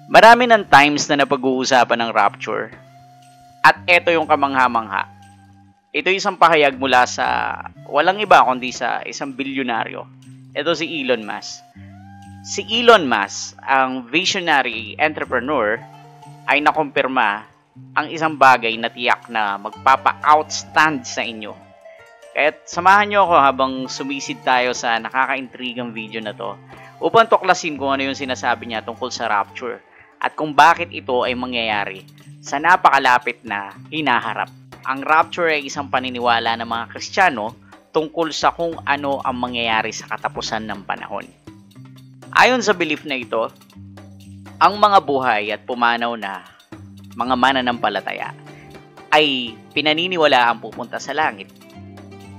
Marami ng times na napag-uusapan ng rapture. At ito yung kamangha-mangha. Ito isang pahayag mula sa walang iba kundi sa isang bilyonaryo. Ito si Elon Musk. Si Elon Musk, ang visionary entrepreneur, ay nakumpirma ang isang bagay na tiyak na magpapa-outstand sa inyo. Kaya't samahan nyo ako habang sumisid tayo sa nakaka-intrigang video na to upang tuklasin kung ano yung sinasabi niya tungkol sa rapture at kung bakit ito ay mangyayari sa napakalapit na hinaharap. Ang rapture ay isang paniniwala ng mga Kristiyano tungkol sa kung ano ang mangyayari sa katapusan ng panahon. Ayon sa belief na ito, ang mga buhay at pumanaw na mga mananampalataya ay pinaniniwala ang pupunta sa langit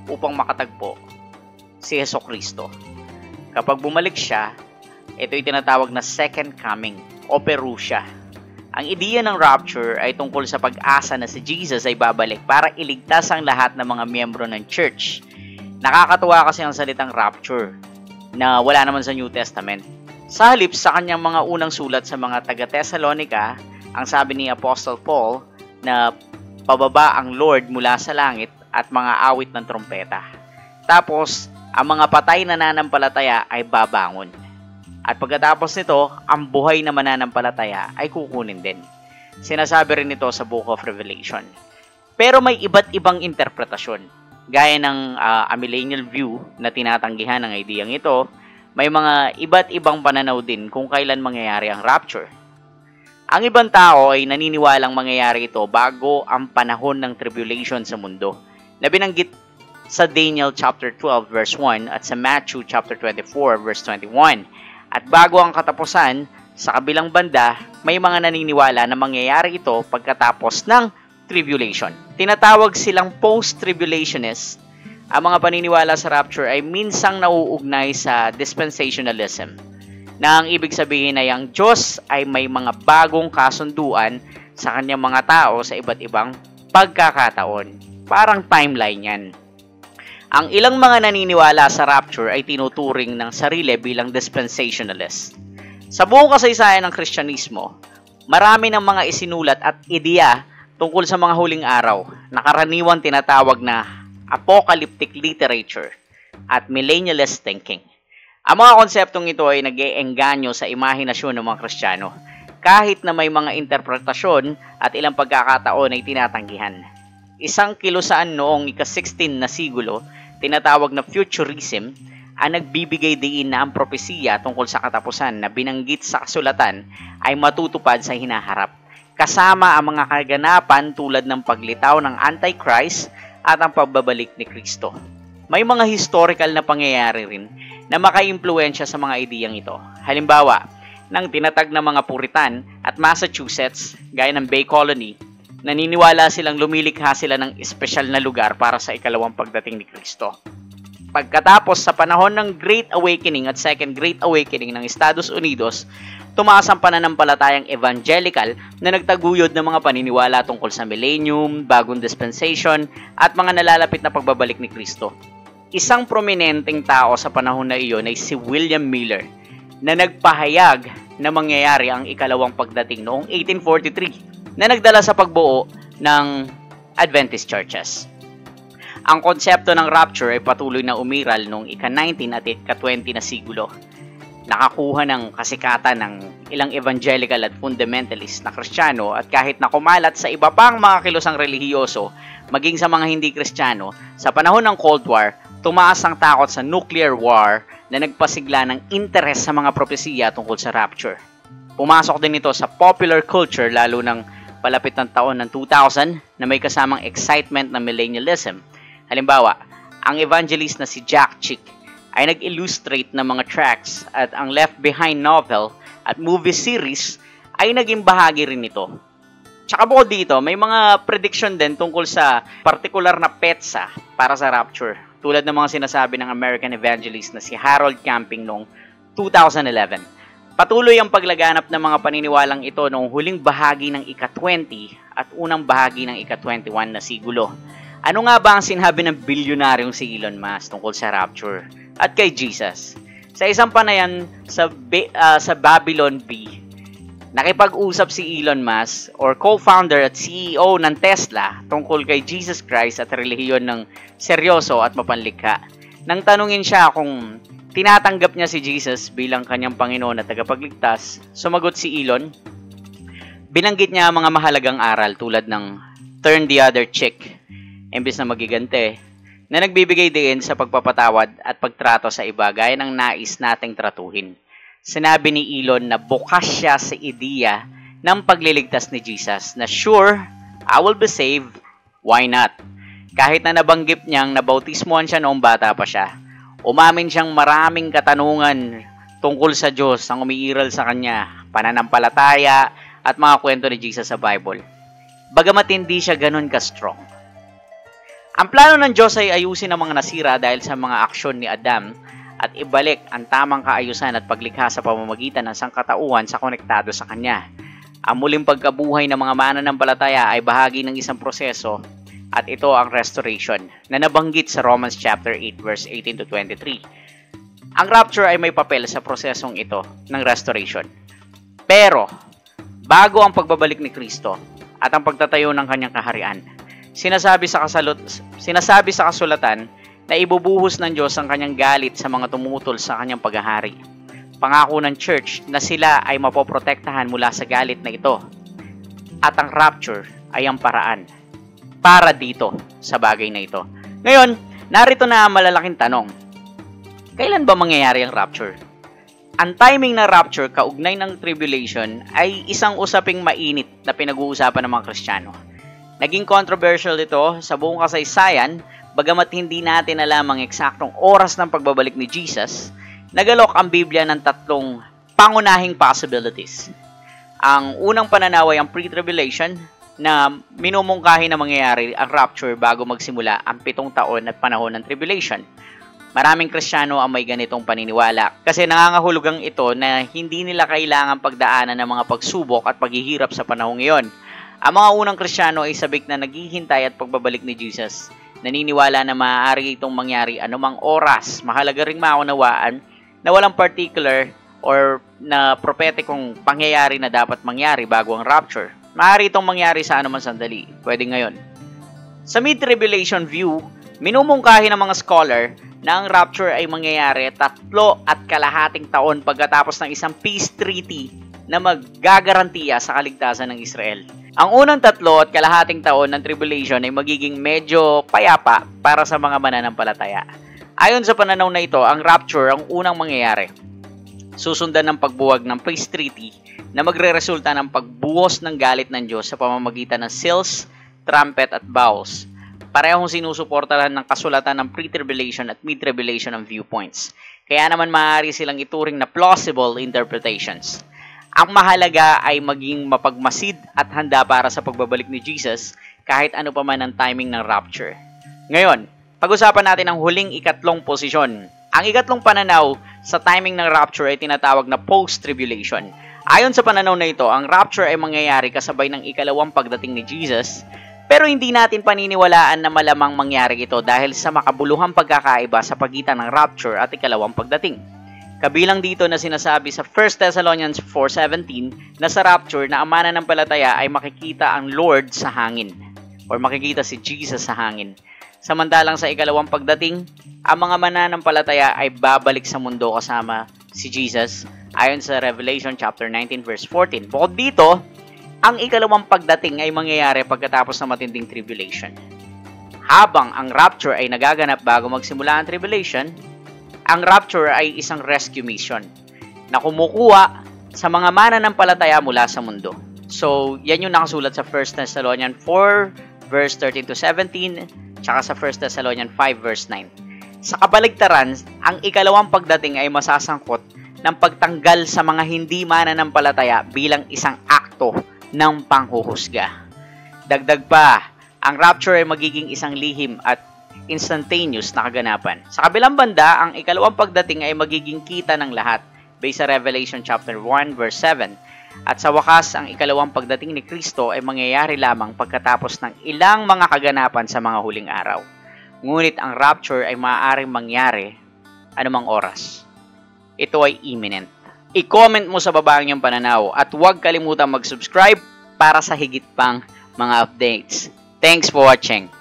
upang makatagpo si Hesukristo. Kapag bumalik siya, ito'y tinatawag na second coming o Parousia. Ang ideya ng rapture ay tungkol sa pag-asa na si Jesus ay babalik para iligtas ang lahat ng mga miyembro ng church. Nakakatuwa kasi ang salitang rapture na wala naman sa New Testament. Sa halip sa kanyang mga unang sulat sa mga taga-Thessalonica, ang sabi ni Apostle Paul na pababa ang Lord mula sa langit at mga awit ng trompeta. Tapos, ang mga patay na nananampalataya ay babangon. At pagkatapos nito, ang buhay na mananampalataya ay kukunin din. Sinasabi rin ito sa Book of Revelation. Pero may iba't ibang interpretasyon. Gaya ng amillennial view na tinatanggihan ng ideyang ito, may mga iba't ibang pananaw din kung kailan mangyayari ang rapture. Ang ibang tao ay naniniwalang mangyayari ito bago ang panahon ng tribulation sa mundo, na binanggit sa Daniel chapter 12 verse 1 at sa Matthew chapter 24 verse 21. At bago ang katapusan, sa kabilang banda, may mga naniniwala na mangyayari ito pagkatapos ng tribulation. Tinatawag silang post-tribulationists. Ang mga paniniwala sa rapture ay minsang nauugnay sa dispensationalism, na ang ibig sabihin ay ang Diyos ay may mga bagong kasunduan sa kanyang mga tao sa iba't ibang pagkakataon. Parang timeline yan. Ang ilang mga naniniwala sa rapture ay tinuturing ng sarili bilang dispensationalist. Sa buong kasaysayan ng Kristyanismo, marami ng mga isinulat at ideya tungkol sa mga huling araw na karaniwang tinatawag na apocalyptic literature at millennialist thinking. Ang mga konseptong ito ay nag-iengganyo sa imahinasyon ng mga Kristiyano, kahit na may mga interpretasyon at ilang pagkakataon ay tinatanggihan. Isang kilusaan noong ika-16 na siglo, tinatawag na futurism, ang nagbibigay diin na ang propesiya tungkol sa katapusan na binanggit sa kasulatan ay matutupad sa hinaharap, kasama ang mga kaganapan tulad ng paglitaw ng Antichrist at ang pagbabalik ni Kristo. May mga historical na pangyayari rin na makaimpluwensya sa mga ideyang ito. Halimbawa, ng tinatag na mga Puritan at Massachusetts, gaya ng Bay Colony, naniniwala silang lumilikha sila ng espesyal na lugar para sa ikalawang pagdating ni Kristo. Pagkatapos sa panahon ng Great Awakening at Second Great Awakening ng Estados Unidos, tumaas ang pananampalatayang evangelical na nagtaguyod ng mga paniniwala tungkol sa millennium, bagong dispensation, at mga nalalapit na pagbabalik ni Kristo. Isang prominenteng tao sa panahon na iyon ay si William Miller, na nagpahayag na mangyayari ang ikalawang pagdating noong 1843, na nagdala sa pagbuo ng Adventist churches. Ang konsepto ng rapture ay patuloy na umiral noong ika-19 at ika-20 na siglo. Nakakuha ng kasikatan ng ilang evangelical at fundamentalist na Kristiyano at kahit na kumalat sa iba pang mga kilosang relihiyoso, maging sa mga hindi Kristiyano, sa panahon ng Cold War, tumaas ang takot sa nuclear war na nagpasigla ng interes sa mga propesiya tungkol sa rapture. Pumasok din ito sa popular culture lalo ng palapit ng taon ng 2000 na may kasamang excitement ng millennialism. Halimbawa, ang evangelist na si Jack Chick ay nag-illustrate ng mga tracts at ang Left Behind novel at movie series ay naging bahagi rin nito. Tsaka bukod dito, may mga prediction din tungkol sa partikular na petsa para sa rapture, tulad ng mga sinasabi ng American evangelist na si Harold Camping noong 2011. Patuloy ang paglaganap ng mga paniniwalang ito noong huling bahagi ng ika-20 at unang bahagi ng ika-21 na siglo. Ano nga ba ang sinabi ng bilyonaryong si Elon Musk tungkol sa rapture at kay Jesus? Sa isang panayan sa Babylon B, Nakipag-usap si Elon Musk or co-founder at CEO ng Tesla tungkol kay Jesus Christ at relihiyon ng seryoso at mapanlikha. Nang tanungin siya kung tinatanggap niya si Jesus bilang kanyang Panginoon at tagapagligtas, sumagot si Elon. Binanggit niya ang mga mahalagang aral tulad ng turn the other cheek, imbes na magigante, na nagbibigay din sa pagpapatawad at pagtrato sa iba gaya ng nais nating tratuhin. Sinabi ni Elon na bukas siya sa ideya ng pagliligtas ni Jesus na sure, I will be saved, why not? Kahit na nabanggit niyang nabautismuhan siya noong bata pa siya, umamin siyang maraming katanungan tungkol sa Diyos ang umiiral sa kanya, pananampalataya at mga kwento ni Jesus sa Bible. Bagamat hindi siya ganun ka-strong. Ang plano ng Diyos ay ayusin ang mga nasira dahil sa mga aksyon ni Adam at ibalik ang tamang kaayusan at paglikha sa pamamagitan ng sangkatauhan sa konektado sa Kanya. Ang muling pagkabuhay ng mga mananampalataya ay bahagi ng isang proseso at ito ang restoration na nabanggit sa Romans chapter 8 verse 18 to 23. Ang rapture ay may papel sa prosesong ito ng restoration. Pero, bago ang pagbabalik ni Kristo at ang pagtatayo ng Kanyang kaharian, sinasabi sa kasulatan na ibubuhos ng Diyos ang Kanyang galit sa mga tumutol sa Kanyang paghahari. Pangako ng church na sila ay mapoprotektahan mula sa galit na ito. At ang rapture ay ang paraan para dito sa bagay na ito. Ngayon, narito na ang malalaking tanong. Kailan ba mangyayari ang rapture? Ang timing ng rapture kaugnay ng tribulation ay isang usaping mainit na pinag-uusapan ng mga Kristiyano. Naging controversial ito sa buong kasaysayan. Bagamat hindi natin alam ang eksaktong oras ng pagbabalik ni Jesus, nagalok ang Biblia ng tatlong pangunahing possibilities. Ang unang pananaw ay ang pre-tribulation na minumungkahi na mangyayari ang rapture bago magsimula ang 7 taon at panahon ng tribulation. Maraming Kristiyano ang may ganitong paniniwala kasi nangangahulugang ito na hindi nila kailangan pagdaanan ng mga pagsubok at paghihirap sa panahong iyon. Ang mga unang Kristiyano ay sabik na naghihintay at pagbabalik ni Jesus. Naniniwala na maaari itong mangyari anumang oras. Mahalaga ring maunawaan na walang particular or na prophetikong pangyayari na dapat mangyari bago ang rapture. Maaari itong mangyari sa anumang sandali. Pwede ngayon. Sa mid-tribulation view, minumungkahi ng mga scholar na ang rapture ay mangyayari 3.5 taon pagkatapos ng isang peace treaty na maggagarantiya sa kaligtasan ng Israel. Ang unang 3.5 taon ng tribulation ay magiging medyo payapa para sa mga mananampalataya. Ayon sa pananaw na ito, ang rapture ang unang mangyayari. Susundan ng pagbuwag ng peace treaty na magre-resulta ng pagbuhos ng galit ng Diyos sa pamamagitan ng seals, trumpet at bowls. Parehong sinusuportahan ng kasulatan ng pre-tribulation at mid-tribulation ng viewpoints. Kaya naman maaari silang ituring na plausible interpretations. Ang mahalaga ay maging mapagmasid at handa para sa pagbabalik ni Jesus kahit ano pa man ang timing ng rapture. Ngayon, pag-usapan natin ang huling ikatlong posisyon. Ang ikatlong pananaw sa timing ng rapture ay tinatawag na post-tribulation. Ayon sa pananaw na ito, ang rapture ay mangyayari kasabay ng ikalawang pagdating ni Jesus, pero hindi natin paniniwalaan na malamang mangyari ito dahil sa makabuluhang pagkakaiba sa pagitan ng rapture at ikalawang pagdating. Kabilang dito na sinasabi sa 1 Thessalonians 4:17 na sa rapture na ang mananampalataya ay makikita ang Lord sa hangin or makikita si Jesus sa hangin. Samantalang sa ikalawang pagdating, ang mga mananampalataya ay babalik sa mundo kasama si Jesus ayon sa Revelation chapter 19 verse 14. Bukod dito, ang ikalawang pagdating ay mangyayari pagkatapos ng matinding tribulation. Habang ang rapture ay nagaganap bago magsimula ang tribulation, ang rapture ay isang rescue mission na kumukuha sa mga mananampalataya mula sa mundo. So, yan yung nakasulat sa 1 Thessalonians 4 verse 13 to 17 tsaka sa 1 Thessalonians 5 verse 9. Sa kabaligtaran, ang ikalawang pagdating ay masasangkot ng pagtanggal sa mga hindi mananampalataya bilang isang akto ng panghuhusga. Dagdag pa, ang rapture ay magiging isang lihim at instantaneous na kaganapan. Sa kabilang banda, ang ikalawang pagdating ay magiging kita ng lahat based sa Revelation chapter 1 verse 7. At sa wakas, ang ikalawang pagdating ni Kristo ay mangyayari lamang pagkatapos ng ilang mga kaganapan sa mga huling araw. Ngunit ang rapture ay maaaring mangyari anumang oras. Ito ay imminent. I-comment mo sa baba ang iyong pananaw at huwag kalimutan mag-subscribe para sa higit pang mga updates. Thanks for watching.